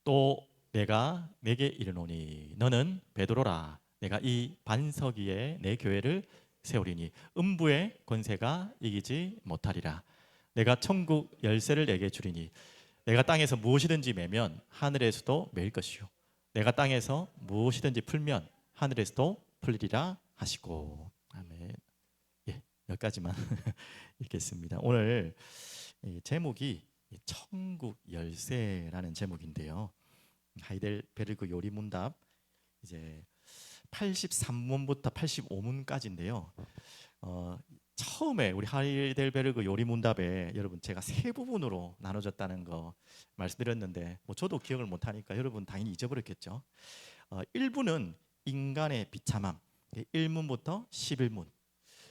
또 내가 내게 이르노니 너는 베드로라. 내가 이 반석 위에 내 교회를 세우리니 음부의 권세가 이기지 못하리라. 내가 천국 열쇠를 내게 주리니 내가 땅에서 무엇이든지 매면 하늘에서도 매일 것이요 내가 땅에서 무엇이든지 풀면 하늘에서도 풀리리라 하시고. 아멘. 예, 여기까지만 읽겠습니다. 오늘 이 제목이 천국 열쇠라는 제목인데요. 하이델베르그 요리문답 이제 83문부터 85문까지인데요. 처음에 우리 하이델베르그 요리문답에 여러분 제가 세 부분으로 나눠졌다는 거 말씀드렸는데 뭐 저도 기억을 못하니까 여러분 당연히 잊어버렸겠죠. 1부는 인간의 비참함 1문부터 11문,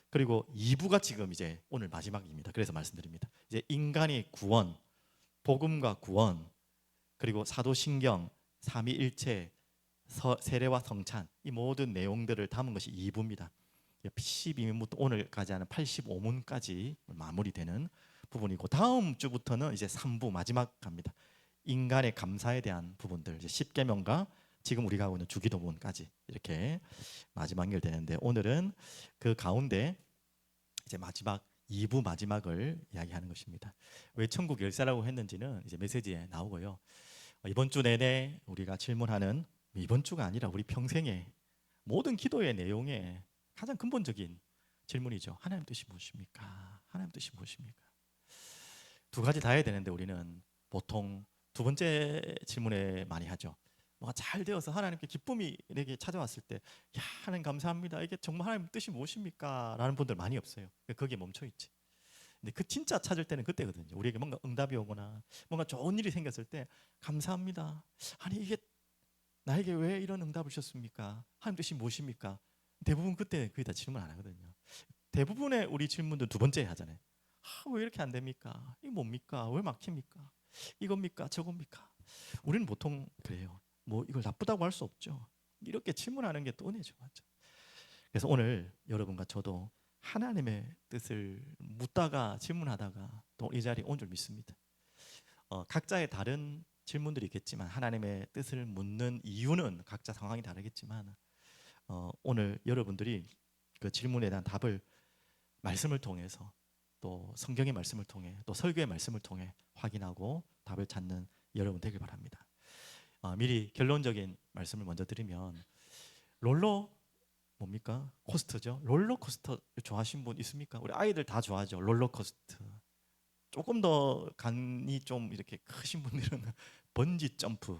그리고 2부가 지금 이제 오늘 마지막입니다. 그래서 말씀드립니다. 이제 인간의 구원, 복음과 구원, 그리고 사도신경, 삼위일체, 세례와 성찬, 이 모든 내용들을 담은 것이 2부입니다. 12문부터 오늘까지 하는 85문까지 마무리되는 부분이고, 다음 주부터는 이제 3부 마지막 갑니다. 인간의 감사에 대한 부분들, 이제 10계명과 지금 우리가 하고 있는 주기도문까지 이렇게 마지막 연결되는데, 오늘은 그 가운데 이제 마지막 2부 마지막을 이야기하는 것입니다. 왜 천국 열쇠라고 했는지는 이제 메시지에 나오고요. 이번 주 내내 우리가 질문하는, 이번 주가 아니라 우리 평생의 모든 기도의 내용에 가장 근본적인 질문이죠. 하나님 뜻이 무엇입니까? 하나님 뜻이 무엇입니까? 두 가지 다 해야 되는데 우리는 보통 두 번째 질문에 많이 하죠. 뭐가 잘 되어서 하나님께 기쁨이 내게 찾아왔을 때, 야, 하나님 감사합니다. 이게 정말 하나님 뜻이 무엇입니까? 라는 분들 많이 없어요. 거기에 멈춰 있지. 근데 그 진짜 찾을 때는 그때거든요. 우리에게 뭔가 응답이 오거나 뭔가 좋은 일이 생겼을 때 감사합니다. 아니 이게 나에게 왜 이런 응답을 주셨습니까? 하나님 뜻이 무엇입니까? 대부분 그때 거의 다 질문 안 하거든요. 대부분의 우리 질문도 두 번째 하잖아요. 왜 이렇게 안 됩니까? 이거 뭡니까? 왜 막힙니까? 이겁니까? 저겁니까? 우리는 보통 그래요. 뭐 이걸 나쁘다고 할 수 없죠. 이렇게 질문하는 게 또 은혜죠, 맞죠? 그래서 오늘 여러분과 저도 하나님의 뜻을 묻다가 질문하다가 또 이 자리에 온 줄 믿습니다. 각자의 다른 질문들이 있겠지만 하나님의 뜻을 묻는 이유는 각자 상황이 다르겠지만 오늘 여러분들이 그 질문에 대한 답을 말씀을 통해서, 또 성경의 말씀을 통해, 또 설교의 말씀을 통해 확인하고 답을 찾는 여러분 되길 바랍니다. 미리 결론적인 말씀을 먼저 드리면, 롤러 뭡니까? 코스터죠. 롤러코스터 좋아하시는 분 있습니까? 우리 아이들 다 좋아하죠. 롤러코스터. 조금 더 간이 좀 이렇게 크신 분들은 번지 점프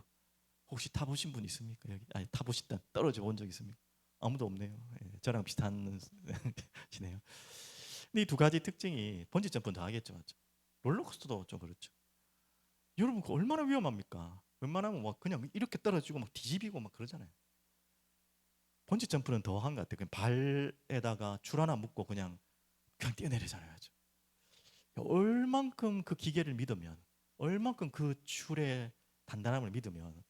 혹시 타보신 분 있습니까? 여기 아니 타보셨다 떨어져 본 적 있습니까? 아무도 없네요. 예, 저랑 비슷한 시네요. 근데 이 두 가지 특징이, 번지 점프는 더 하겠죠, 맞죠? 롤러코스터도 좀 그렇죠. 여러분 그 얼마나 위험합니까? 웬만하면 막 그냥 이렇게 떨어지고 막 뒤집이고 막 그러잖아요. 번지 점프는 더 한 것 같아요. 그냥 발에다가 줄 하나 묶고 그냥 뛰어내리잖아요. 얼만큼 그 기계를 믿으면, 얼만큼 그 줄의 단단함을 믿으면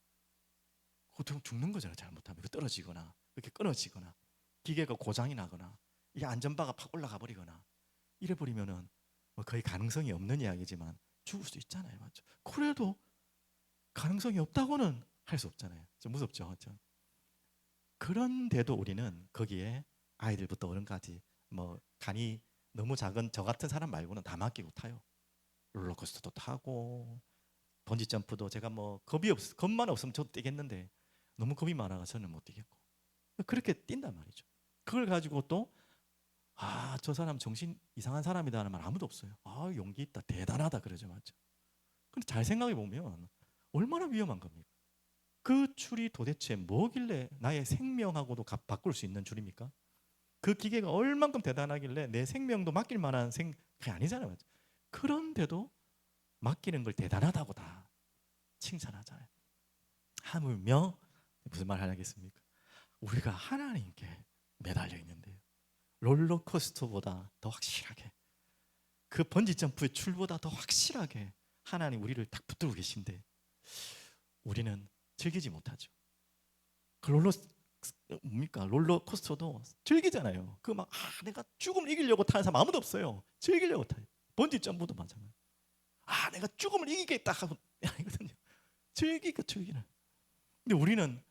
보통 죽는 거잖아요. 잘못하면 그 떨어지거나 이렇게 끊어지거나 기계가 고장이 나거나 이게 안전바가 팍 올라가 버리거나 이래 버리면은 뭐 거의 가능성이 없는 이야기지만 죽을 수 있잖아요, 맞죠? 그래도 가능성이 없다고는 할 수 없잖아요. 좀 무섭죠, 맞죠? 그런데도 우리는 거기에 아이들부터 어른까지 뭐 간이 너무 작은 저 같은 사람 말고는 다 맡기고 타요. 롤러코스터도 타고 번지 점프도 제가 뭐 겁만 없으면 저도 뛰겠는데 너무 겁이 많아서 저는 못 뛰겠고 그렇게 뛴단 말이죠. 그걸 가지고 또 저 사람 정신 이상한 사람이다는 말 아무도 없어요. 용기 있다, 대단하다 그러죠, 맞죠? 근데 잘 생각해 보면 얼마나 위험한 겁니까? 그 줄이 도대체 뭐길래 나의 생명하고도 바꿀 수 있는 줄입니까? 그 기계가 얼만큼 대단하길래 내 생명도 맡길 만한 그게 아니잖아요, 맞죠? 그런데도 맡기는 걸 대단하다고 다 칭찬하잖아요. 하물며 무슨 말 하겠습니까? 우리가 하나님께 매달려 있는데요. 롤러코스터보다 더 확실하게, 그 번지점프의 줄보다 더 확실하게 하나님 우리를 딱 붙들고 계신데 우리는 즐기지 못하죠. 그 뭡니까? 롤러코스터도 즐기잖아요. 그 막 내가 죽음을 이기려고 타는 사람 아무도 없어요. 즐기려고 타요. 번지점프도 마찬가지. 내가 죽음을 이기겠다 하고 아니거든요. 즐기고 즐기는. 근데 우리는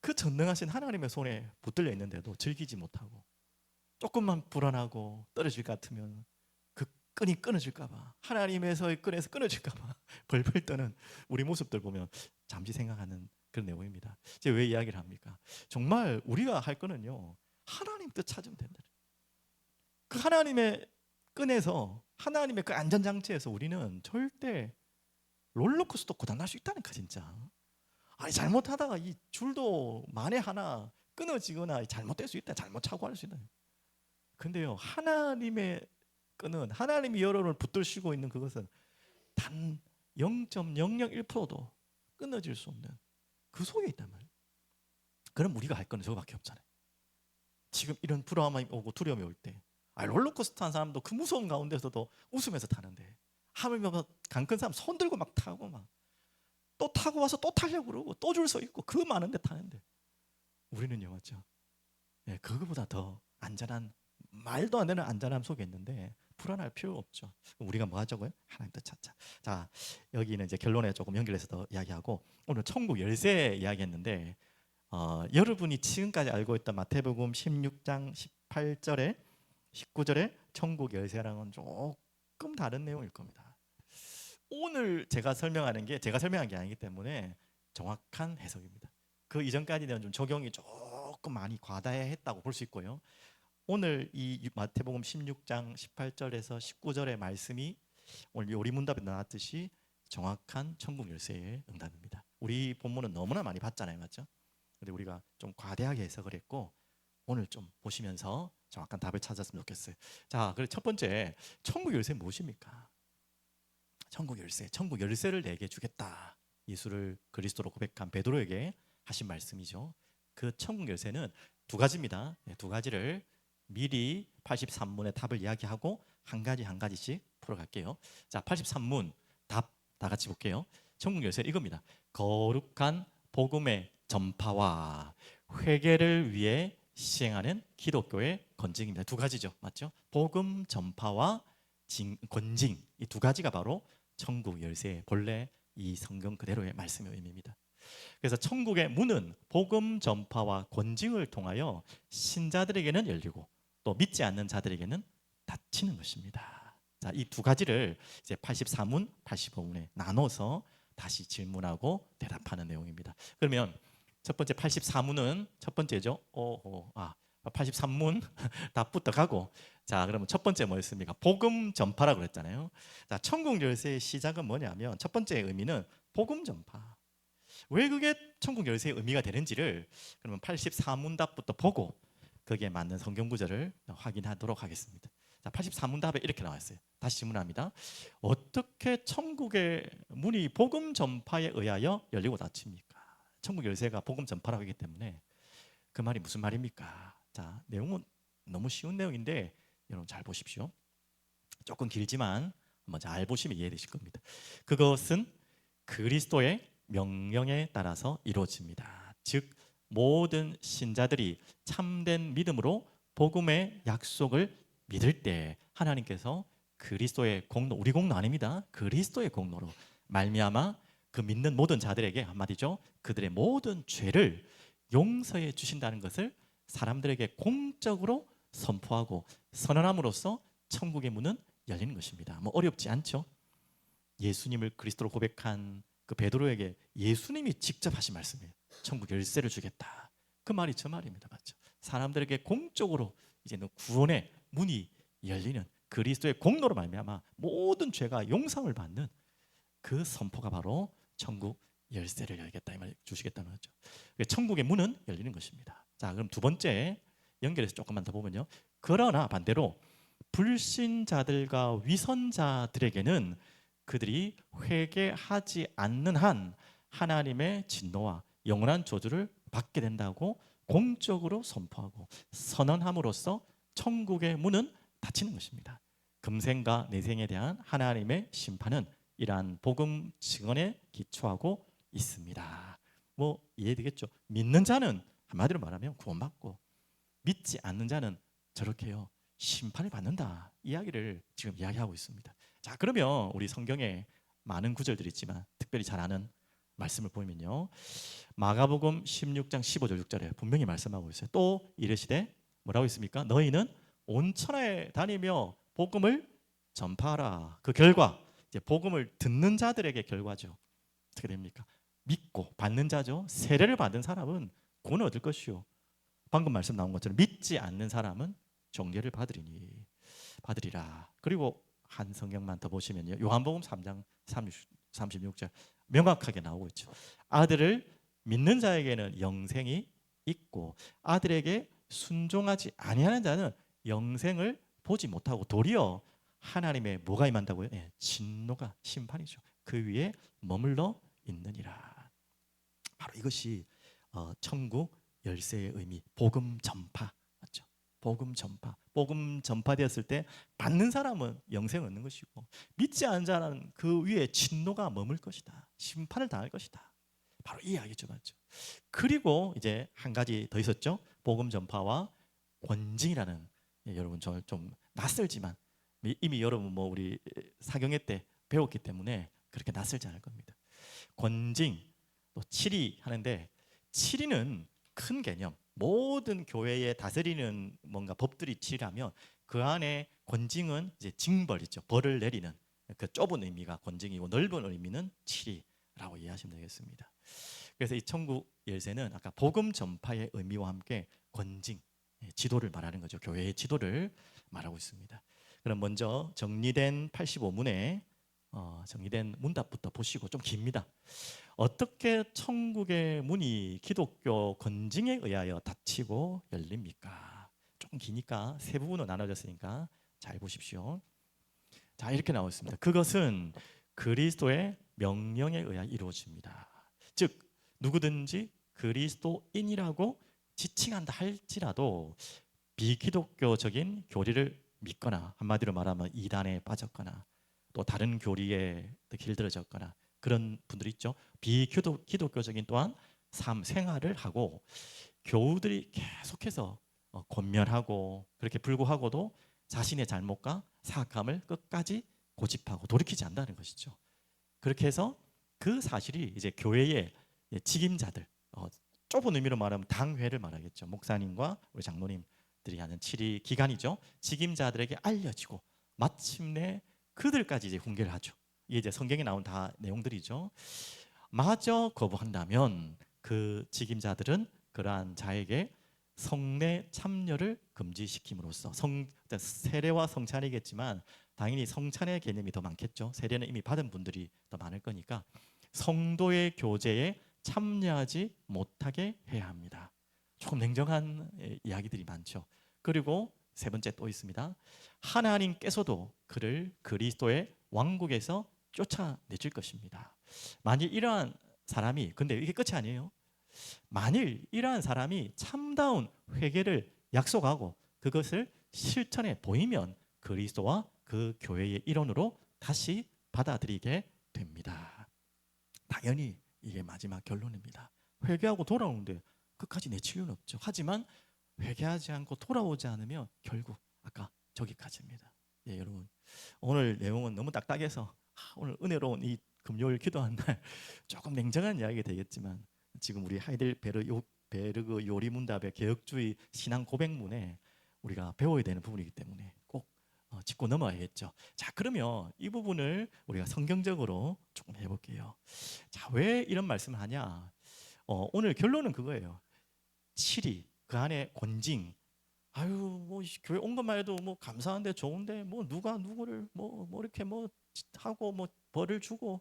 그 전능하신 하나님의 손에 붙들려 있는데도 즐기지 못하고 조금만 불안하고 떨어질 것 같으면 그 끈이 끊어질까 봐, 하나님에서의 끈에서 끊어질까 봐 벌벌 떠는 우리 모습들 보면 잠시 생각하는 그런 내용입니다. 제가 왜 이야기를 합니까? 정말 우리가 할 거는요, 하나님 뜻 찾으면 된다. 그 하나님의 끈에서, 하나님의 그 안전장치에서 우리는 절대 롤러코스터 고장날 수 있다니까 진짜. 아니 잘못하다가 이 줄도 만에 하나 끊어지거나 잘못될 수 있다, 잘못 차고 할 수 있다. 근데요, 하나님의 끈은, 하나님이 여러분을 붙들시고 있는 그것은 단 0.001%도 끊어질 수 없는 그 속에 있단 말이에요. 그럼 우리가 할 거는 저거밖에 없잖아요. 지금 이런 불안함이 오고 두려움이 올 때, 롤러코스터 타는 사람도 그 무서운 가운데서도 웃으면서 타는데, 하물며 강큰 사람 손 들고 막 타고, 막 또 타고 와서 또 타려고 그러고 또 줄 서 있고 그 많은데 타는데, 우리는요, 맞죠? 네, 그거보다 더 안전한, 말도 안 되는 안전함 속에 있는데 불안할 필요 없죠. 우리가 뭐 하자고요? 하나님 뜻 찾자. 자, 여기는 이제 결론에 조금 연결해서 더 이야기하고, 오늘 천국 열쇠 이야기했는데, 여러분이 지금까지 알고 있던 마태복음 16장 18절에 19절에 천국 열쇠랑은 조금 다른 내용일 겁니다. 오늘 제가 설명하는 게 제가 설명한 게 아니기 때문에 정확한 해석입니다. 그 이전까지는 좀 적용이 조금 많이 과다했다고 볼 수 있고요. 오늘 이 마태복음 16장 18절에서 19절의 말씀이 오늘 요리문답에 나왔듯이 정확한 천국 열쇠의 응답입니다. 우리 본문은 너무나 많이 봤잖아요, 맞죠? 근데 우리가 좀 과대하게 해석을 했고, 오늘 좀 보시면서 정확한 답을 찾았으면 좋겠어요. 자, 그래 첫 번째, 천국 열쇠 무엇입니까? 천국 열쇠, 천국 열쇠를 내게 주겠다. 예수를 그리스도로 고백한 베드로에게 하신 말씀이죠. 그 천국 열쇠는 두 가지입니다. 네, 두 가지를 미리 83문의 답을 이야기하고 한 가지 한 가지씩 풀어갈게요. 자, 83문 답 다 같이 볼게요. 천국 열쇠는 이겁니다. 거룩한 복음의 전파와 회개를 위해 시행하는 기독교의 건징입니다. 두 가지죠, 맞죠? 복음 전파와 건징, 이 두 가지가 바로 천국 열쇠의 본래 이 성경 그대로의 말씀의 의미입니다. 그래서 천국의 문은 복음 전파와 건징을 통하여 신자들에게는 열리고 또 믿지 않는 자들에게는 닫히는 것입니다. 자, 이 두 가지를 이제 84문, 85문에 나눠서 다시 질문하고 대답하는 내용입니다. 그러면 첫 번째 84문은 첫 번째죠. 83문 답부터 가고, 자, 그러면 첫 번째 뭐였습니까? 복음 전파라고 그랬잖아요. 자, 천국 열쇠의 시작은 뭐냐면 첫 번째 의미는 복음 전파. 왜 그게 천국 열쇠의 의미가 되는지를 그러면 84문 답부터 보고 거기에 맞는 성경 구절을 확인하도록 하겠습니다. 자, 84문 답에 이렇게 나왔어요. 다시 질문합니다. 어떻게 천국의 문이 복음 전파에 의하여 열리고 닫힙니까? 천국 열쇠가 복음 전파라고 하기 때문에 그 말이 무슨 말입니까? 자, 내용은 너무 쉬운 내용인데 여러분 잘 보십시오. 조금 길지만 한번 잘 보시면 이해되실 겁니다. 그것은 그리스도의 명령에 따라서 이루어집니다. 즉 모든 신자들이 참된 믿음으로 복음의 약속을 믿을 때 하나님께서 그리스도의 공로, 우리 공로 아닙니다. 그리스도의 공로로 말미암아 그 믿는 모든 자들에게, 한마디죠, 그들의 모든 죄를 용서해 주신다는 것을 사람들에게 공적으로 선포하고 선언함으로써 천국의 문은 열리는 것입니다. 뭐 어렵지 않죠? 예수님을 그리스도로 고백한 그 베드로에게 예수님이 직접 하신 말씀이에요. 천국 열쇠를 주겠다. 그 말이 저 말입니다. 맞죠? 사람들에게 공적으로 이제는 구원의 문이 열리는, 그리스도의 공로로 말미암아 모든 죄가 용서를 받는 그 선포가 바로 천국 열쇠를 열겠다, 이 말 주시겠다는 거죠. 천국의 문은 열리는 것입니다. 자, 그럼 두 번째 연결해서 조금만 더 보면요. 그러나 반대로 불신자들과 위선자들에게는 그들이 회개하지 않는 한 하나님의 진노와 영원한 저주를 받게 된다고 공적으로 선포하고 선언함으로써 천국의 문은 닫히는 것입니다. 금생과 내생에 대한 하나님의 심판은 이러한 복음 증언에 기초하고 있습니다. 뭐 이해되겠죠? 믿는 자는 한마디로 말하면 구원받고 믿지 않는 자는 저렇게요 심판을 받는다, 이야기를 지금 이야기하고 있습니다. 자, 그러면 우리 성경에 많은 구절들이 있지만 특별히 잘 아는 말씀을 보면요. 마가복음 16장 15절 6절에 분명히 말씀하고 있어요. 또 이르시되 뭐라고 있습니까? 너희는 온 천하에 다니며 복음을 전파하라. 그 결과 이제 복음을 듣는 자들에게 결과죠. 어떻게 됩니까? 믿고 받는 자죠. 세례를 받은 사람은 구원을 얻을 것이요. 방금 말씀 나온 것처럼 믿지 않는 사람은 정죄를 받으리라. 그리고 한 성경만 더 보시면요. 요한복음 3장 36절 명확하게 나오고 있죠. 아들을 믿는 자에게는 영생이 있고 아들에게 순종하지 아니하는 자는 영생을 보지 못하고 도리어 하나님의 뭐가 임한다고요? 예, 진노가 심판이죠. 그 위에 머물러 있느니라. 바로 이것이 천국 열쇠의 의미, 복음 전파 맞죠? 복음 전파되었을 때 받는 사람은 영생 얻는 것이고 믿지 않는 자는 그 위에 진노가 머물 것이다. 심판을 당할 것이다. 바로 이 이야기죠, 맞죠? 그리고 이제 한 가지 더 있었죠. 복음 전파와 권징이라는 여러분 좀 낯설지만 이미 여러분 뭐 우리 사경회 때 배웠기 때문에 그렇게 낯설지 않을 겁니다. 권징 또 치리 하는데 치리는 큰 개념. 모든 교회에 다스리는 뭔가 법들이 치리하면 그 안에 권징은 이제 징벌이죠. 벌을 내리는 그 좁은 의미가 권징이고 넓은 의미는 치리라고 이해하시면 되겠습니다. 그래서 이 천국 열쇠는 아까 복음 전파의 의미와 함께 권징, 지도를 말하는 거죠. 교회의 지도를 말하고 있습니다. 그럼 먼저 정리된 85문에 정리된 문답부터 보시고 좀 깁니다. 어떻게 천국의 문이 기독교 권징에 의하여 닫히고 열립니까? 조금 기니까 세 부분으로 나눠졌으니까 잘 보십시오. 자, 이렇게 나와 있습니다. 그것은 그리스도의 명령에 의하여 이루어집니다. 즉 누구든지 그리스도인이라고 지칭한다 할지라도 비기독교적인 교리를 믿거나 한마디로 말하면 이단에 빠졌거나 또 다른 교리에 길들여졌거나 그런 분들이 있죠. 비기독교적인 또한 생활을 하고 교우들이 계속해서 권면하고 그렇게 불구하고도 자신의 잘못과 사악함을 끝까지 고집하고 돌이키지 않는다는 것이죠. 그렇게 해서 그 사실이 이제 교회의 직임자들, 좁은 의미로 말하면 당회를 말하겠죠. 목사님과 우리 장로님들이 하는 치리 기간이죠. 직임자들에게 알려지고 마침내 그들까지 이제 훈계를 하죠. 이게 이제 성경에 나온 다 내용들이죠. 마저 거부한다면 그 직임자들은 그러한 자에게 성례 참여를 금지시킴으로써 세례와 성찬이겠지만 당연히 성찬의 개념이 더 많겠죠. 세례는 이미 받은 분들이 더 많을 거니까 성도의 교제에 참여하지 못하게 해야 합니다. 조금 냉정한 이야기들이 많죠. 그리고 세 번째 또 있습니다. 하나님께서도 그를 그리스도의 왕국에서 쫓아내줄 것입니다. 만일 이러한 사람이 근데 이게 끝이 아니에요. 만일 이러한 사람이 참다운 회개를 약속하고 그것을 실천해 보이면 그리스도와 그 교회의 일원으로 다시 받아들이게 됩니다. 당연히 이게 마지막 결론입니다. 회개하고 돌아오는데 끝까지 내칠 이유는 없죠. 하지만 회개하지 않고 돌아오지 않으면 결국 아까 저기까지입니다. 예, 여러분 오늘 내용은 너무 딱딱해서 오늘 은혜로운 이 금요일 기도한 날 조금 냉정한 이야기 되겠지만 지금 우리 하이델베르그 요리문답의 개혁주의 신앙 고백문에 우리가 배워야 되는 부분이기 때문에 꼭 짚고 넘어야겠죠. 자, 그러면 이 부분을 우리가 성경적으로 조금 해볼게요. 자, 왜 이런 말씀을 하냐? 오늘 결론은 그거예요. 치리 그 안에 권징. 아유 뭐 교회 온 것만 해도 뭐 감사한데 좋은데 뭐 누가 누구를 뭐 이렇게 뭐 하고 뭐 벌을 주고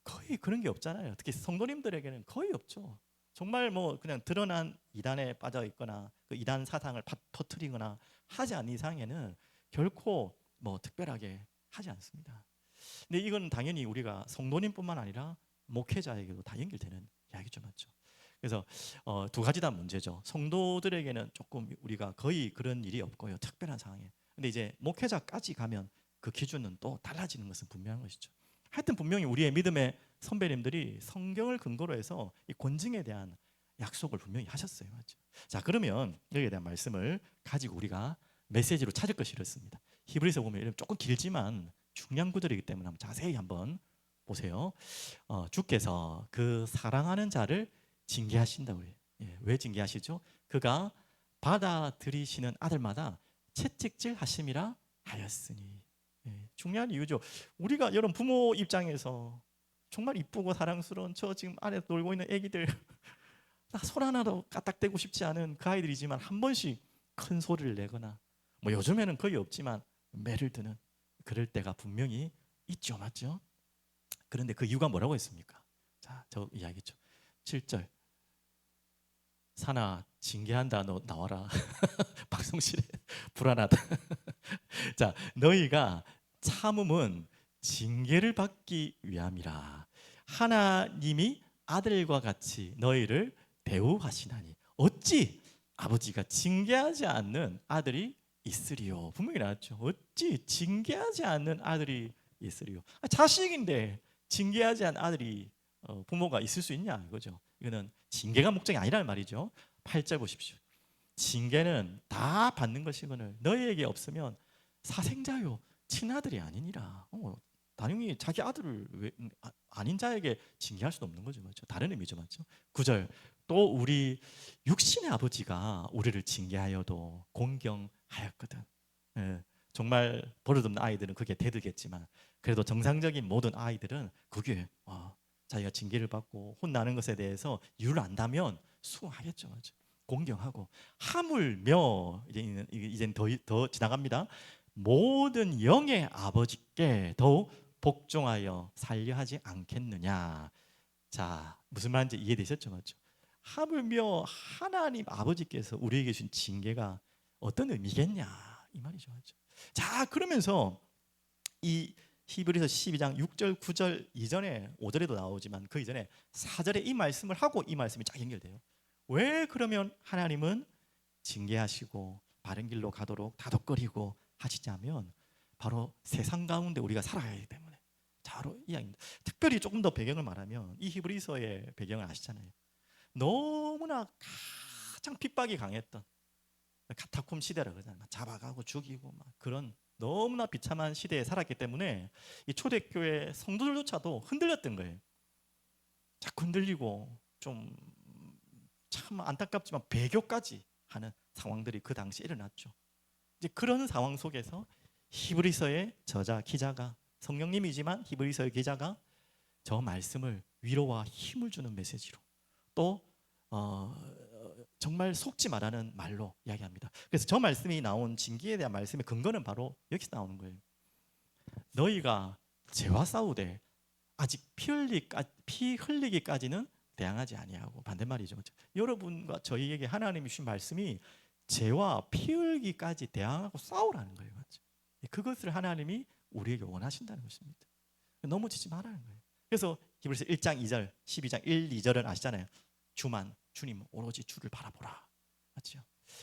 거의 그런 게 없잖아요. 특히 성도님들에게는 거의 없죠. 정말 뭐 그냥 드러난 이단에 빠져 있거나 그 이단 사상을 퍼뜨리거나 하지 않는 이상에는 결코 뭐 특별하게 하지 않습니다. 근데 이건 당연히 우리가 성도님뿐만 아니라 목회자에게도 다 연결되는 이야기죠, 맞죠? 그래서 두 가지 다 문제죠. 성도들에게는 조금 우리가 거의 그런 일이 없고요, 특별한 상황에. 근데 이제 목회자까지 가면 그 기준은 또 달라지는 것은 분명한 것이죠. 하여튼 분명히 우리의 믿음의 선배님들이 성경을 근거로 해서 이 권징에 대한 약속을 분명히 하셨어요, 맞죠? 자, 그러면 여기에 대한 말씀을 가지고 우리가 메시지로 찾을 것이 이렇습니다. 히브리서 보면 조금 길지만 중요한 구절이기 때문에 한번 자세히 한번 보세요. 주께서 그 사랑하는 자를 징계하신다고 해요. 예, 왜 징계하시죠? 그가 받아들이시는 아들마다 채찍질 하심이라 하였으니. 예, 중요한 이유죠. 우리가 여러분 부모 입장에서 정말 이쁘고 사랑스러운 저 지금 안에 놀고 있는 애기들 손 하나도 까딱대고 싶지 않은 그 아이들이지만 한 번씩 큰 소리를 내거나 뭐 요즘에는 거의 없지만 매를 드는 그럴 때가 분명히 있죠, 맞죠? 그런데 그 이유가 뭐라고 했습니까? 자, 저 이야기죠. 7절. 사나 징계한다 너 나와라. 박성실에 불안하다. 자, 너희가 참음은 징계를 받기 위함이라. 하나님이 아들과 같이 너희를 대우하시나니 어찌 아버지가 징계하지 않는 아들이 있으리요. 분명히 나왔죠. 어찌 징계하지 않는 아들이 있으리요. 자식인데 징계하지 않은 아들이 부모가 있을 수 있냐 이거죠. 이거는 징계가 목적이 아니라는 말이죠. 8절 보십시오. 징계는 다 받는 것이거늘 너희에게 없으면 사생자요 친아들이 아니니라. 당연히 자기 아들을 아닌 자에게 징계할 수는 없는 거죠, 맞죠? 다른 의미죠, 맞죠? 9절. 또 우리 육신의 아버지가 우리를 징계하여도 공경하였거든. 예, 정말 버릇없는 아이들은 그게 대드겠지만 그래도 정상적인 모든 아이들은 그게 자기가 징계를 받고 혼나는 것에 대해서 이유를 안다면 수긍하겠죠, 맞죠? 공경하고 하물며 이제 더 지나갑니다. 모든 영의 아버지께 더욱 복종하여 살려하지 않겠느냐. 자, 무슨 말인지 이해되셨죠, 맞죠? 하물며 하나님 아버지께서 우리에게 주신 징계가 어떤 의미겠냐 이 말이죠, 맞죠? 자, 그러면서 이 히브리서 12장 6절 9절 이전에 5절에도 나오지만 그 이전에 4절에 이 말씀을 하고 이 말씀이 쫙 연결돼요. 왜 그러면 하나님은 징계하시고 바른 길로 가도록 다독거리고 하시자면 바로 세상 가운데 우리가 살아야 하기 때문에. 자, 바로 이 이야기입니다. 특별히 조금 더 배경을 말하면 이 히브리서의 배경을 아시잖아요. 너무나 가장 핍박이 강했던 카타콤 시대라 그러잖아요. 잡아가고 죽이고 막 그런 너무나 비참한 시대에 살았기 때문에 이 초대교회 성도들조차도 흔들렸던 거예요. 자꾸 흔들리고 좀 참 안타깝지만 배교까지 하는 상황들이 그 당시에 일어났죠. 이제 그런 상황 속에서 히브리서의 저자 기자가 성령님이지만 히브리서의 기자가 저 말씀을 위로와 힘을 주는 메시지로 또 정말 속지 말라는 말로 이야기합니다. 그래서 저 말씀이 나온 징계에 대한 말씀의 근거는 바로 여기서 나오는 거예요. 너희가 죄와 싸우되 아직 피 흘리기까지는 대항하지 아니하고 반대말이죠. 여러분과 저희에게 하나님이 주신 말씀이 죄와 피 흘기까지 대항하고 싸우라는 거예요. 맞죠? 그것을 하나님이 우리에게 원하신다는 것입니다. 넘어지지 말라는 거예요. 그래서 히브리서 1장 2절, 12장 1, 2절은 아시잖아요. 주님 오로지 주를 바라보라. 맞죠?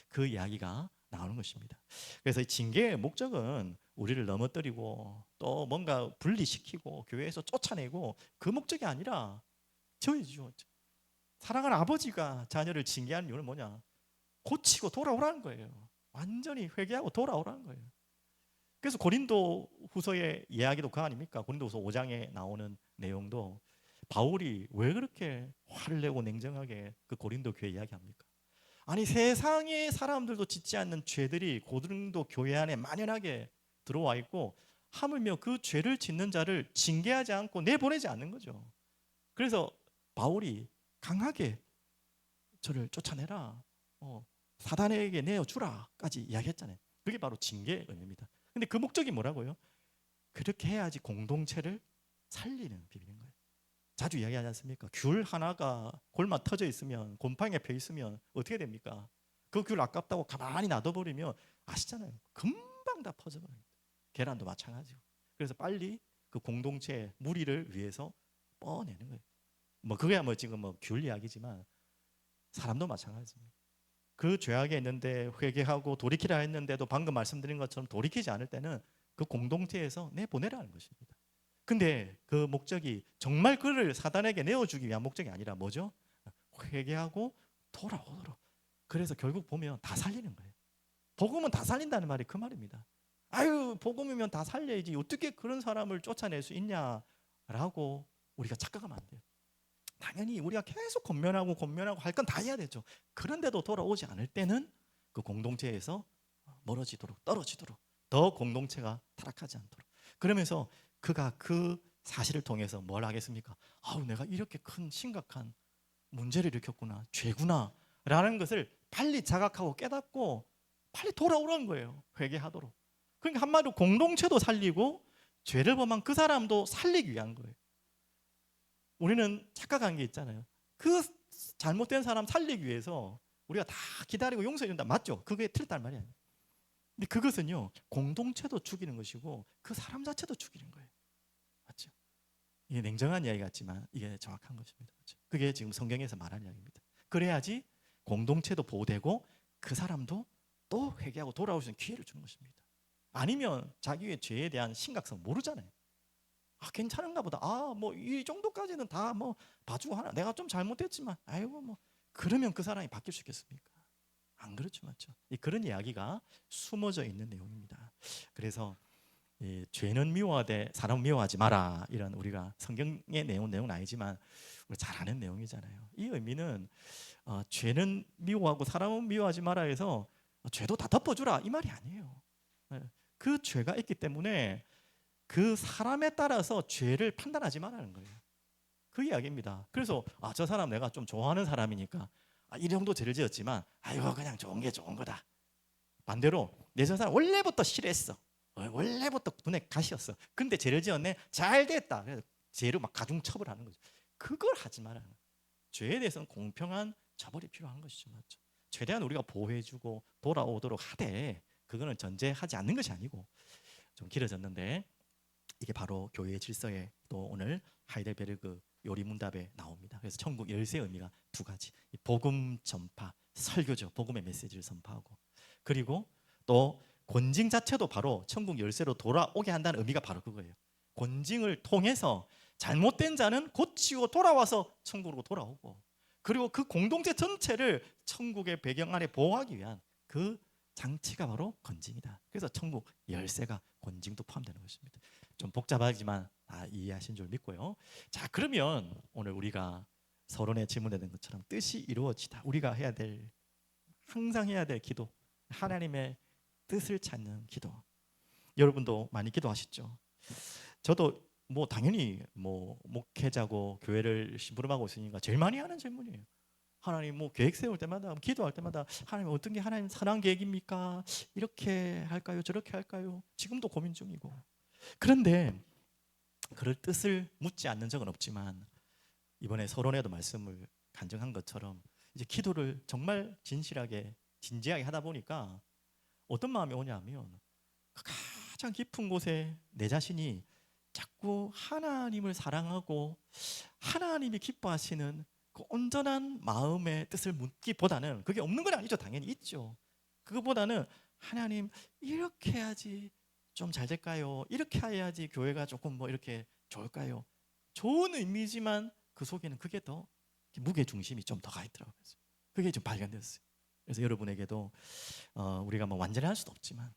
그 이야기가 나오는 것입니다. 그래서 이 징계의 목적은 우리를 넘어뜨리고 또 뭔가 분리시키고 교회에서 쫓아내고 그 목적이 아니라 저희죠. 사랑하는 아버지가 자녀를 징계하는 이유는 뭐냐? 고치고 돌아오라는 거예요. 완전히 회개하고 돌아오라는 거예요. 그래서 고린도 후서의 이야기도 그 아닙니까? 고린도 후서 5장에 나오는 내용도 바울이 왜 그렇게 화를 내고 냉정하게 그 고린도 교회 이야기합니까? 아니 세상의 사람들도 짓지 않는 죄들이 고린도 교회 안에 만연하게 들어와 있고 하물며 그 죄를 짓는 자를 징계하지 않고 내보내지 않는 거죠. 그래서 바울이 강하게 저를 쫓아내라, 사단에게 내어주라까지 이야기했잖아요. 그게 바로 징계의 의미입니다. 근데 그 목적이 뭐라고요? 그렇게 해야지 공동체를 살리는 비밀인 거예요. 자주 이야기하지 않습니까? 귤 하나가 골마 터져 있으면 곰팡이에 펴 있으면 어떻게 됩니까? 그 귤 아깝다고 가만히 놔둬버리면 아시잖아요. 금방 다 퍼져버립니다. 계란도 마찬가지고. 그래서 빨리 그 공동체의 무리를 위해서 뻗어내는 거예요. 뭐 그게 뭐 지금 뭐 귤 이야기지만 사람도 마찬가지입니다. 그 죄악에 있는데 회개하고 돌이키라 했는데도 방금 말씀드린 것처럼 돌이키지 않을 때는 그 공동체에서 내보내라는 것입니다. 근데 그 목적이 정말 그를 사단에게 내어주기 위한 목적이 아니라 뭐죠? 회개하고 돌아오도록. 그래서 결국 보면 다 살리는 거예요. 복음은 다 살린다는 말이 그 말입니다. 아유 복음이면 다 살려야지 어떻게 그런 사람을 쫓아낼 수 있냐? 라고 우리가 착각하면 안 돼요. 당연히 우리가 계속 권면하고 할 건 다 해야 되죠. 그런데도 돌아오지 않을 때는 그 공동체에서 멀어지도록, 떨어지도록, 더 공동체가 타락하지 않도록. 그러면서 그가 그 사실을 통해서 뭘 하겠습니까? 아우, 내가 이렇게 큰 심각한 문제를 일으켰구나, 죄구나 라는 것을 빨리 자각하고 깨닫고 빨리 돌아오라는 거예요. 회개하도록. 그러니까 한마디로 공동체도 살리고 죄를 범한 그 사람도 살리기 위한 거예요. 우리는 착각한 게 있잖아요. 그 잘못된 사람 살리기 위해서 우리가 다 기다리고 용서해 준다. 맞죠? 그게 틀렸단 말이 아니에요. 근데 그것은요, 공동체도 죽이는 것이고 그 사람 자체도 죽이는 거예요. 맞죠? 이게 냉정한 이야기 같지만 이게 정확한 것입니다. 맞죠? 그게 지금 성경에서 말하는 이야기입니다. 그래야지 공동체도 보호되고 그 사람도 또 회개하고 돌아올 수 있는 기회를 주는 것입니다. 아니면 자기의 죄에 대한 심각성 모르잖아요. 아, 괜찮은가 보다. 아, 뭐 이 정도까지는 다 뭐 봐주고 하나. 내가 좀 잘못했지만, 아이고 뭐 그러면 그 사람이 바뀔 수 있겠습니까? 안 그렇죠, 맞죠? 그런 이야기가 숨어져 있는 내용입니다. 그래서 죄는 미워하되 사람 미워하지 마라, 이런 우리가 성경의 내용은 아니지만 우리 잘 아는 내용이잖아요. 이 의미는 죄는 미워하고 사람은 미워하지 마라 해서 죄도 다 덮어주라 이 말이 아니에요. 그 죄가 있기 때문에 그 사람에 따라서 죄를 판단하지 말라는 거예요. 그 이야기입니다. 그래서 저 사람 내가 좀 좋아하는 사람이니까 이 정도 죄를 지었지만 아이고 그냥 좋은 게 좋은 거다. 반대로 내 저 사람 원래부터 싫어했어. 원래부터 눈에 가시였어. 근데 죄를 지었네. 잘 됐다. 그래서 죄를 막 가중 처벌하는 거죠. 그걸 하지 말라는 거예요. 죄에 대해서는 공평한 처벌이 필요한 것이죠, 맞죠? 최대한 우리가 보호해주고 돌아오도록 하되 그거는 전제하지 않는 것이 아니고. 좀 길어졌는데 이게 바로 교회의 질서에 또 오늘 하이델베르그 요리문답에 나옵니다. 그래서 천국 열쇠의 의미가 두 가지. 복음 전파, 설교죠. 복음의 메시지를 선포하고, 그리고 또 권징 자체도 바로 천국 열쇠로 돌아오게 한다는 의미가 바로 그거예요. 권징을 통해서 잘못된 자는 고치고 돌아와서 천국으로 돌아오고, 그리고 그 공동체 전체를 천국의 배경 아래 보호하기 위한 그 장치가 바로 권징이다. 그래서 천국 열쇠가 권징도 포함되는 것입니다. 좀 복잡하지만 이해하신 줄 믿고요. 자, 그러면 오늘 우리가 서론에 질문된 것처럼 뜻이 이루어지다, 우리가 해야 될, 항상 해야 될 기도, 하나님의 뜻을 찾는 기도. 여러분도 많이 기도하시죠? 저도 뭐 당연히 뭐 목회자고 교회를 심부름하고 있으니까 제일 많이 하는 질문이에요. 하나님, 뭐 계획 세울 때마다, 기도할 때마다 하나님 어떤 게 하나님 선한 계획입니까? 이렇게 할까요? 저렇게 할까요? 지금도 고민 중이고. 그런데 그럴 뜻을 묻지 않는 적은 없지만 이번에 서론에도 말씀을 간증한 것처럼 이제 기도를 정말 진실하게 진지하게 하다 보니까 어떤 마음이 오냐면 가장 깊은 곳에 내 자신이 자꾸 하나님을 사랑하고 하나님이 기뻐하시는 그 온전한 마음의 뜻을 묻기보다는, 그게 없는 건 아니죠. 당연히 있죠. 그거보다는 하나님 이렇게 해야지 좀 잘 될까요? 이렇게 해야지 교회가 조금 뭐 이렇게 좋을까요? 좋은 의미지만 그 속에는 그게 더 무게 중심이 좀 더 가 있더라고요. 그게 좀 발견됐어요. 그래서 여러분에게도 우리가 뭐 완전히 할 수도 없지만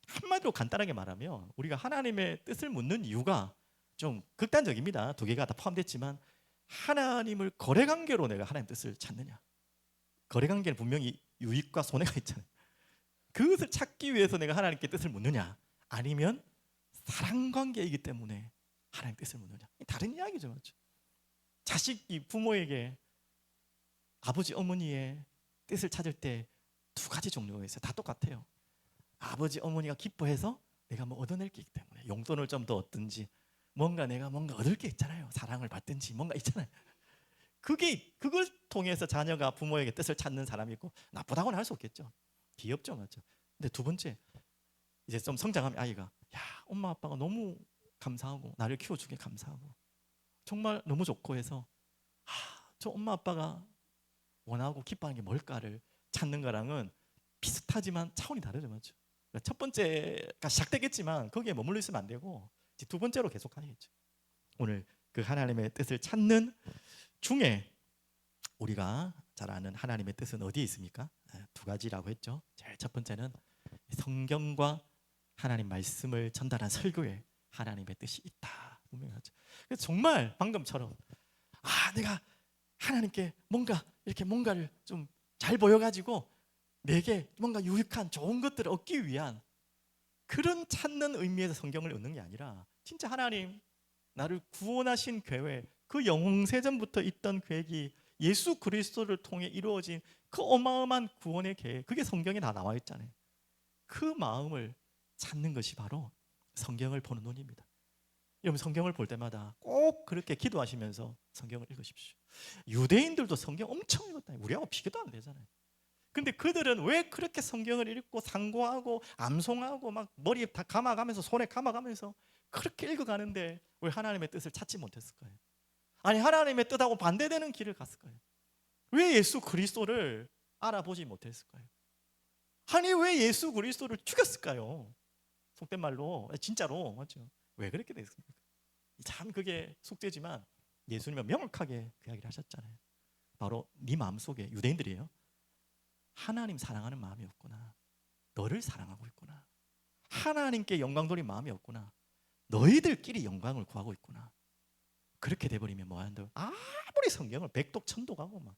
한마디로 간단하게 말하면 우리가 하나님의 뜻을 묻는 이유가 좀 극단적입니다. 두 개가 다 포함됐지만 하나님을 거래관계로 내가 하나님 뜻을 찾느냐, 거래관계는 분명히 유익과 손해가 있잖아요. 그것을 찾기 위해서 내가 하나님께 뜻을 묻느냐, 아니면 사랑관계이기 때문에 하나님 뜻을 묻느냐, 다른 이야기죠, 맞죠? 자식이 부모에게 아버지 어머니의 뜻을 찾을 때 두 가지 종류가 있어요. 다 똑같아요. 아버지 어머니가 기뻐해서 내가 뭐 얻어낼 게 있기 때문에 용돈을 좀 더 얻든지 내가 뭔가 얻을 게 있잖아요. 사랑을 받든지 뭔가 있잖아요. 그걸 통해서 자녀가 부모에게 뜻을 찾는 사람이 있고, 나쁘다고는 할 수 없겠죠. 귀엽죠, 맞죠? 근데 두 번째, 이제 좀 성장하면 아이가 엄마 아빠가 너무 감사하고 나를 키워주게 감사하고 정말 너무 좋고 해서 저 엄마 아빠가 원하고 기뻐하는 게 뭘까를 찾는 거랑은 비슷하지만 차원이 다르죠, 맞죠? 첫 번째가 시작되겠지만 거기에 머물러 있으면 안 되고 이제 두 번째로 계속 가야겠죠. 오늘 그 하나님의 뜻을 찾는 중에 우리가 잘 아는 하나님의 뜻은 어디에 있습니까? 두 가지라고 했죠. 제일 첫 번째는 성경과 하나님 말씀을 전달한 설교에 하나님의 뜻이 있다. 분명히 하죠. 그래서 정말 방금처럼 내가 하나님께 뭔가 이렇게 뭔가를 좀 잘 보여가지고 내게 뭔가 유익한 좋은 것들을 얻기 위한 그런 찾는 의미에서 성경을 읽는 게 아니라 진짜 하나님 나를 구원하신 계획, 그 영세전부터 있던 계획이 예수 그리스도를 통해 이루어진 그 어마어마한 구원의 계획, 그게 성경에 다 나와 있잖아요. 그 마음을 찾는 것이 바로 성경을 보는 눈입니다. 여러분 성경을 볼 때마다 꼭 그렇게 기도하시면서 성경을 읽으십시오. 유대인들도 성경 엄청 읽었다. 우리하고 비교도 안 되잖아요. 근데 그들은 왜 그렇게 성경을 읽고 상고하고 암송하고 막 머리에 다 감아가면서 손에 감아가면서 그렇게 읽어가는데 왜 하나님의 뜻을 찾지 못했을까요? 아니 하나님의 뜻하고 반대되는 길을 갔을까요? 왜 예수 그리스도를 알아보지 못했을까요? 아니 왜 예수 그리스도를 죽였을까요? 속된 말로 진짜로 맞죠? 왜 그렇게 됐습니까? 참 그게 숙제지만 예수님은 명확하게 그 이야기를 하셨잖아요. 바로 네 마음속에 유대인들이에요. 하나님 사랑하는 마음이 없구나. 너를 사랑하고 있구나. 하나님께 영광 돌릴 마음이 없구나. 너희들끼리 영광을 구하고 있구나. 그렇게 돼버리면 뭐하는데 아무리 성경을 백독 천독하고 막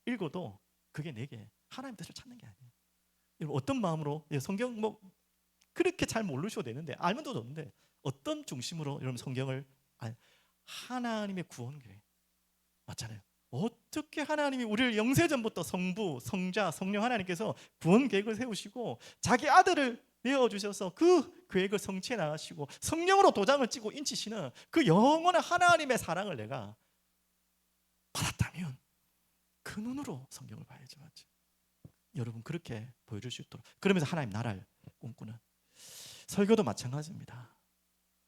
읽어도 그게 내게 하나님 뜻을 찾는 게 아니에요. 여러분 어떤 마음으로 성경 뭐 그렇게 잘 모르셔도 되는데 알면 더 좋은데 어떤 중심으로 여러분 성경을 하나님의 구원 계획 맞잖아요. 어떻게 하나님이 우리를 영세전부터 성부, 성자, 성령 하나님께서 구원 계획을 세우시고 자기 아들을 내어주셔서 그 계획을 성취해 나가시고 성령으로 도장을 찍고 인치시는 그 영원한 하나님의 사랑을 내가 받았다면 그 눈으로 성경을 봐야죠. 맞죠? 여러분 그렇게 보여줄 수 있도록 그러면서 하나님 나라를 꿈꾸는 설교도 마찬가지입니다.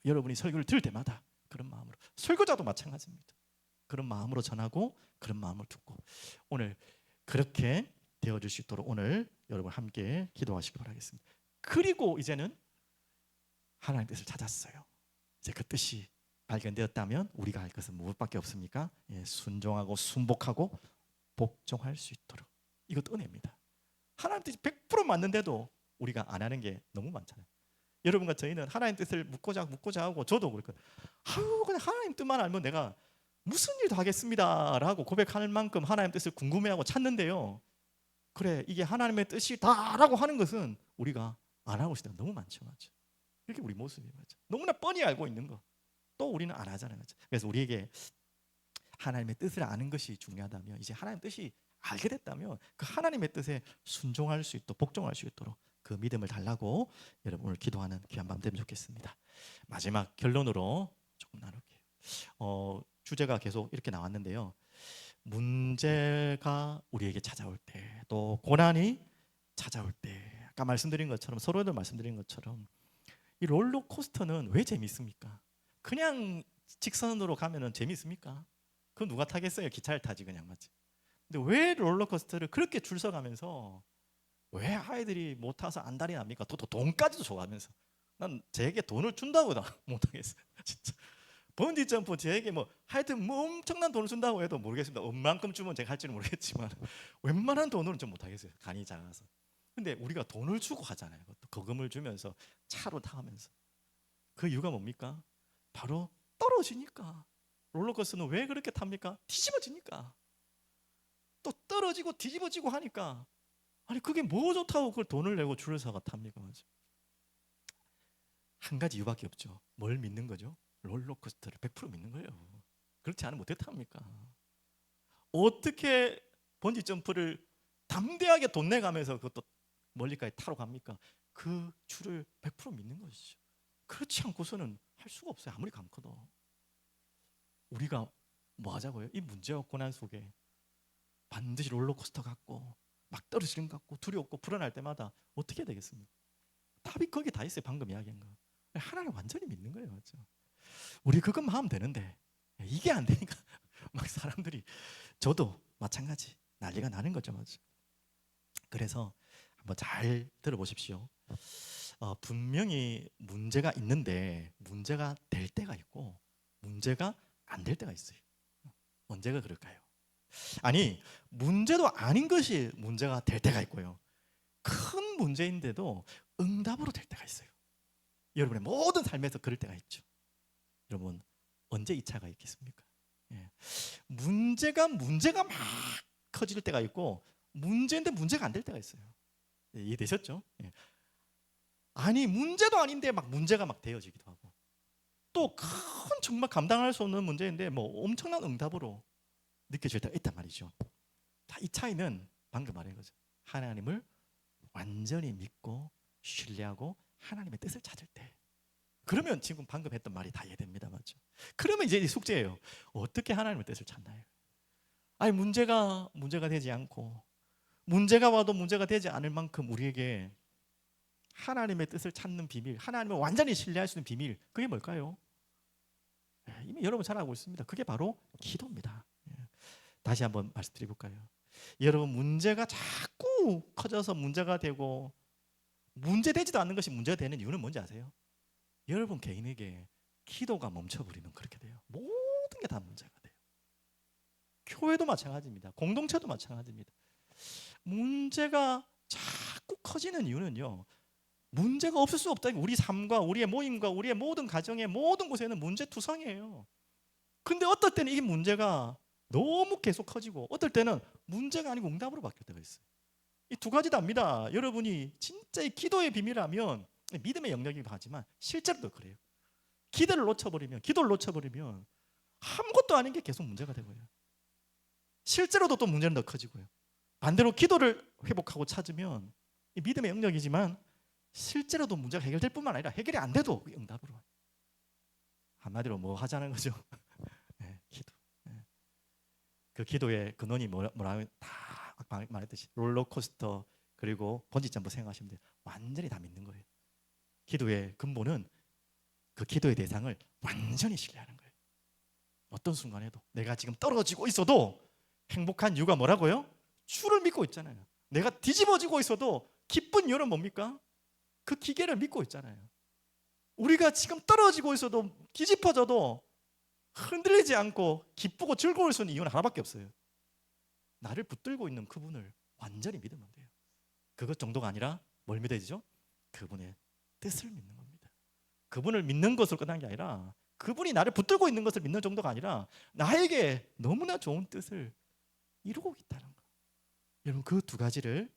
여러분이 설교를 들을 때마다 그런 마음으로 설교자도 마찬가지입니다. 그런 마음으로 전하고 그런 마음을 듣고 오늘 그렇게 되어줄 수 있도록 오늘 여러분 함께 기도하시기 바라겠습니다. 그리고 이제는 하나님 뜻을 찾았어요. 이제 그 뜻이 발견되었다면 우리가 할 것은 무엇밖에 없습니까? 순종하고 순복하고 복종할 수 있도록 이것도 은혜입니다. 하나님 뜻이 100% 맞는데도 우리가 안 하는 게 너무 많잖아요. 여러분과 저희는 하나님 뜻을 묻고자 하고 저도 그렇거든요. 그냥 하나님 뜻만 알면 내가 무슨 일도 하겠습니다 라고 고백할 만큼 하나님 뜻을 궁금해하고 찾는데요, 그래 이게 하나님의 뜻이다 라고 하는 것은 우리가 안 하고 있을 때가 너무 많죠. 맞죠? 이렇게 우리 모습이 맞죠? 너무나 뻔히 알고 있는 거 또 우리는 안 하잖아요. 맞죠? 그래서 우리에게 하나님의 뜻을 아는 것이 중요하다면 이제 하나님의 뜻이 알게 됐다면 그 하나님의 뜻에 순종할 수 있도록 복종할 수 있도록 그 믿음을 달라고 여러분 오늘 기도하는 귀한 밤 되면 좋겠습니다. 마지막 결론으로 조금 나눌게요. 주제가 계속 이렇게 나왔는데요. 문제가 우리에게 찾아올 때, 또 고난이 찾아올 때, 아까 말씀드린 것처럼 서로들 말씀드린 것처럼 이 롤러코스터는 왜 재밌습니까? 그냥 직선으로 가면은 재밌습니까? 그건 누가 타겠어요? 기차를 타지 그냥 맞지? 근데 왜 롤러코스터를 그렇게 줄 서가면서 왜 아이들이 못 타서 안달이 납니까? 또 돈까지도 줘가면서 난 제게 돈을 준다고 못 하겠어요. 진짜. 번지 점프 제게 뭐 하여튼 뭐 엄청난 돈을 준다고 해도 모르겠습니다. 얼만큼 주면 제가 할지는 모르겠지만 웬만한 돈으로는 좀 못하겠어요. 간이 작아서. 근데 우리가 돈을 주고 하잖아요. 그것도 거금을 주면서 차로 타면서. 그 이유가 뭡니까? 바로 떨어지니까. 롤러코스터는 왜 그렇게 탑니까? 뒤집어지니까. 또 떨어지고 뒤집어지고 하니까 아니 그게 뭐 좋다고 그걸 돈을 내고 줄을 서가 탑니까? 맞아. 한 가지 이유밖에 없죠. 뭘 믿는 거죠? 롤러코스터를 100% 믿는 거예요. 그렇지 않으면 어떻게 탑니까? 어떻게 번지 점프를 담대하게 돈 내가면서 그것도 멀리까지 타러 갑니까? 그 줄을 100% 믿는 것이죠. 그렇지 않고서는 할 수가 없어요. 아무리 감커도. 우리가 뭐 하자고요? 이 문제와 고난 속에 반드시 롤러코스터 같고 막 떨어지는 것 같고 두렵고 불안할 때마다 어떻게 해야 되겠습니까? 답이 거기 다 있어요. 방금 이야기한 거. 하나님 완전히 믿는 거예요. 맞죠? 우리 그것만 하면 되는데 이게 안 되니까 막 사람들이 저도 마찬가지 난리가 나는 거죠. 맞죠? 그래서 한번 잘 들어보십시오. 분명히 문제가 있는데 문제가 될 때가 있고 문제가 안 될 때가 있어요. 언제가 그럴까요? 아니 문제도 아닌 것이 문제가 될 때가 있고요. 큰 문제인데도 응답으로 될 때가 있어요. 여러분의 모든 삶에서 그럴 때가 있죠. 여러분 언제 2차가 있겠습니까? 예. 문제가 막 커질 때가 있고 문제인데 문제가 안 될 때가 있어요. 예, 이해되셨죠? 예. 아니 문제도 아닌데 막 문제가 막 되어지기도 하고 또 큰 정말 감당할 수 없는 문제인데 뭐 엄청난 응답으로 느껴질 때가 있단 말이죠. 자, 이 차이는 방금 말한 거죠. 하나님을 완전히 믿고 신뢰하고 하나님의 뜻을 찾을 때, 그러면 지금 방금 했던 말이 다 이해됩니다. 맞죠? 그러면 이제 숙제예요. 어떻게 하나님의 뜻을 찾나요? 아니 문제가 되지 않고 문제가 와도 문제가 되지 않을 만큼 우리에게 하나님의 뜻을 찾는 비밀, 하나님을 완전히 신뢰할 수 있는 비밀, 그게 뭘까요? 이미 여러분 잘 알고 있습니다. 그게 바로 기도입니다. 다시 한번 말씀드려 볼까요? 여러분 문제가 자꾸 커져서 문제가 되고 문제되지도 않는 것이 문제가 되는 이유는 뭔지 아세요? 여러분 개인에게 기도가 멈춰버리면 그렇게 돼요. 모든 게 다 문제가 돼요. 교회도 마찬가지입니다. 공동체도 마찬가지입니다. 문제가 자꾸 커지는 이유는요, 문제가 없을 수 없다. 우리 삶과 우리의 모임과 우리의 모든 가정의 모든 곳에는 문제투성이에요. 근데 어떨 때는 이 문제가 너무 계속 커지고 어떨 때는 문제가 아니고 응답으로 바뀔 때가 있어요. 이 두 가지 답니다. 여러분이 진짜 이 기도의 비밀이라면 믿음의 영역이기도 하지만 실제로도 그래요. 기도를 놓쳐버리면 아무것도 아닌 게 계속 문제가 되고요. 실제로도 또 문제는 더 커지고요. 반대로 기도를 회복하고 찾으면 이 믿음의 영역이지만 실제로도 문제가 해결될 뿐만 아니라 해결이 안 돼도 응답으로 와요. 한마디로 뭐 하자는 거죠? 네, 기도. 네. 그 기도의 근원이 뭐라고 다 말했듯이 롤러코스터 그리고 번지점프 생각하시면 돼요. 완전히 다 믿는 거예요. 기도의 근본은 그 기도의 대상을 완전히 신뢰하는 거예요. 어떤 순간에도 내가 지금 떨어지고 있어도 행복한 이유가 뭐라고요? 주를 믿고 있잖아요. 내가 뒤집어지고 있어도 기쁜 이유는 뭡니까? 그 기계를 믿고 있잖아요. 우리가 지금 떨어지고 있어도 뒤집어져도 흔들리지 않고 기쁘고 즐거울 수 있는 이유는 하나밖에 없어요. 나를 붙들고 있는 그분을 완전히 믿으면 돼요. 그것 정도가 아니라 뭘 믿어야 되죠? 그분의 뜻을 믿는 겁니다. 그분을 믿는 것으로 끝난 게 아니라 그분이 나를 붙들고 있는 것을 믿는 정도가 아니라 나에게 너무나 좋은 뜻을 이루고 있다는 거. 여러분 그 두 가지를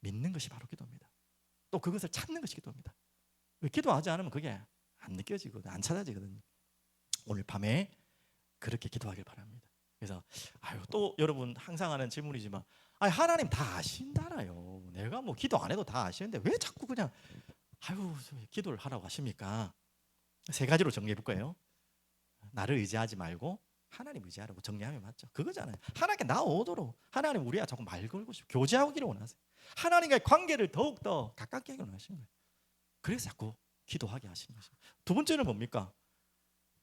믿는 것이 바로 기도입니다. 또 그것을 찾는 것이 기도입니다. 기도하지 않으면 그게 안 느껴지거든, 안 찾아지거든요. 오늘 밤에 그렇게 기도하길 바랍니다. 그래서 또 여러분 항상 하는 질문이지만 하나님 다 아신다나요? 내가 뭐 기도 안 해도 다 아시는데 왜 자꾸 그냥 기도를 하라고 하십니까? 세 가지로 정리해 볼까요? 나를 의지하지 말고 하나님 의지하라고 정리하면 맞죠? 그거잖아요. 하나님께 나오도록 하나님 우리가 자꾸 말 걸고 싶어 교제하기를 원하세요. 하나님과의 관계를 더욱더 가깝게 하기를 원하시는 거예요. 그래서 자꾸 기도하게 하시는 것이죠. 두 번째는 뭡니까?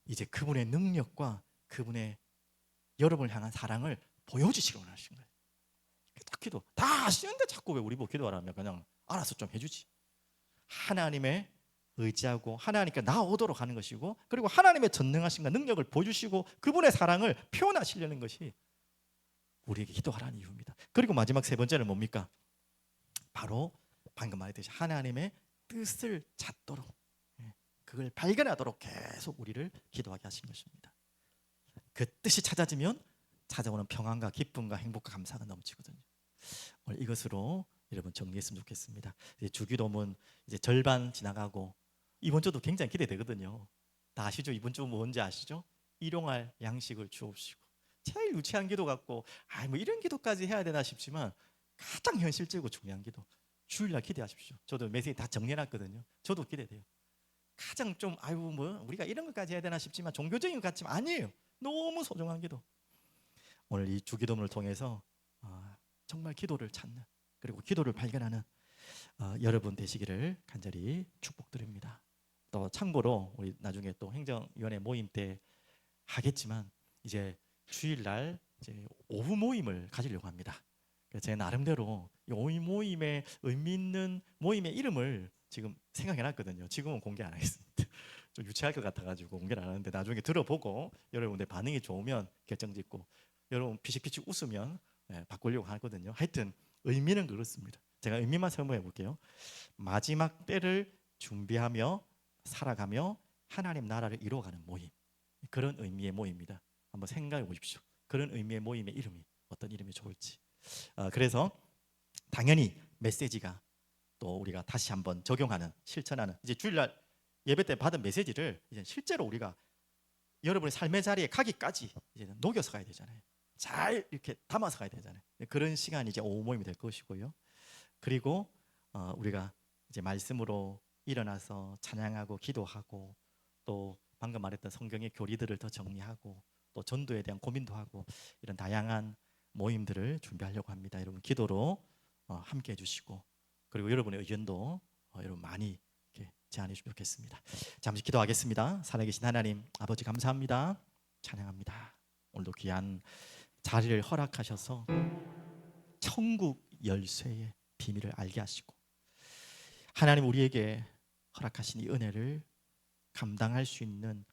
이제 그분의 능력과 그분의 여러분을 향한 사랑을 보여주시기 원하시는 거예요. 기도 다 아시는데 자꾸 왜 우리 보고 기도하라면 그냥 알아서 좀 해주지. 하나님의 의지하고 하나님께 나오도록 하는 것이고 그리고 하나님의 전능하심과 능력을 보여주시고 그분의 사랑을 표현하시려는 것이 우리에게 기도하라는 이유입니다. 그리고 마지막 세 번째는 뭡니까? 바로 방금 말했듯이 하나님의 뜻을 찾도록 그걸 발견하도록 계속 우리를 기도하게 하신 것입니다. 그 뜻이 찾아지면 찾아오는 평안과 기쁨과 행복과 감사가 넘치거든요. 오늘 이것으로 여러분 정리했으면 좋겠습니다. 이제 주기도문 이제 절반 지나가고 이번 주도 굉장히 기대되거든요. 다 아시죠? 이번 주 뭔지 아시죠? 일용할 양식을 주옵시고. 제일 유치한 기도 같고 뭐 이런 기도까지 해야 되나 싶지만 가장 현실적이고 중요한 기도. 주일날 기대하십시오. 저도 메시지 다 정리해놨거든요. 저도 기대돼요. 가장 좀 뭐 우리가 이런 것까지 해야 되나 싶지만 종교적인 것 같지만 아니에요. 너무 소중한 기도. 오늘 이 주기도문을 통해서 정말 기도를 찾는 그리고 기도를 발견하는 여러분 되시기를 간절히 축복드립니다. 또 참고로 우리 나중에 또 행정위원회 모임 때 하겠지만 이제 주일날 이제 오후 모임을 가지려고 합니다. 그래서 제 나름대로 이 오후 모임의 의미 있는 모임의 이름을 지금 생각해놨거든요. 지금은 공개 안 하겠습니다. 좀 유치할 것 같아가지고 공개를 안 하는데 나중에 들어보고 여러분들 반응이 좋으면 결정짓고 여러분 피식피식 웃으면 바꾸려고 하거든요. 하여튼 의미는 그렇습니다. 제가 의미만 설명해 볼게요. 마지막 때를 준비하며 살아가며 하나님 나라를 이루어가는 모임. 그런 의미의 모임입니다. 한번 생각해 보십시오. 그런 의미의 모임의 이름이 어떤 이름이 좋을지. 그래서 당연히 메시지가 또 우리가 다시 한번 적용하는, 실천하는, 이제 주일날 예배 때 받은 메시지를 이제 실제로 우리가 여러분의 삶의 자리에 가기까지 이제 녹여서 가야 되잖아요. 잘 이렇게 담아서 가야 되잖아요. 그런 시간이 이제 오후 모임이 될 것이고요. 그리고 우리가 이제 말씀으로 일어나서 찬양하고 기도하고, 또 방금 말했던 성경의 교리들을 더 정리하고, 또 전도에 대한 고민도 하고, 이런 다양한 모임들을 준비하려고 합니다. 여러분 기도로 함께 해주시고, 그리고 여러분의 의견도 여러분 많이 이렇게 제안해 주시면 좋겠습니다. 잠시 기도하겠습니다. 살아계신 하나님 아버지, 감사합니다. 찬양합니다. 오늘도 귀한 자리를 허락하셔서 천국 열쇠의 비밀을 알게 하시고, 하나님 우리에게 허락하신 이 은혜를 감당할 수 있는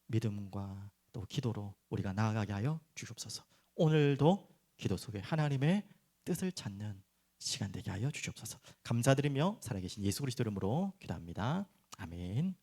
믿음과 또 기도로 우리가 나아가게 하여 주시옵소서. 오늘도 기도 속에 하나님의 뜻을 찾는 시간 되게 하여 주시옵소서. 감사드리며 살아계신 예수 그리스도 이름으로 기도합니다. 아멘.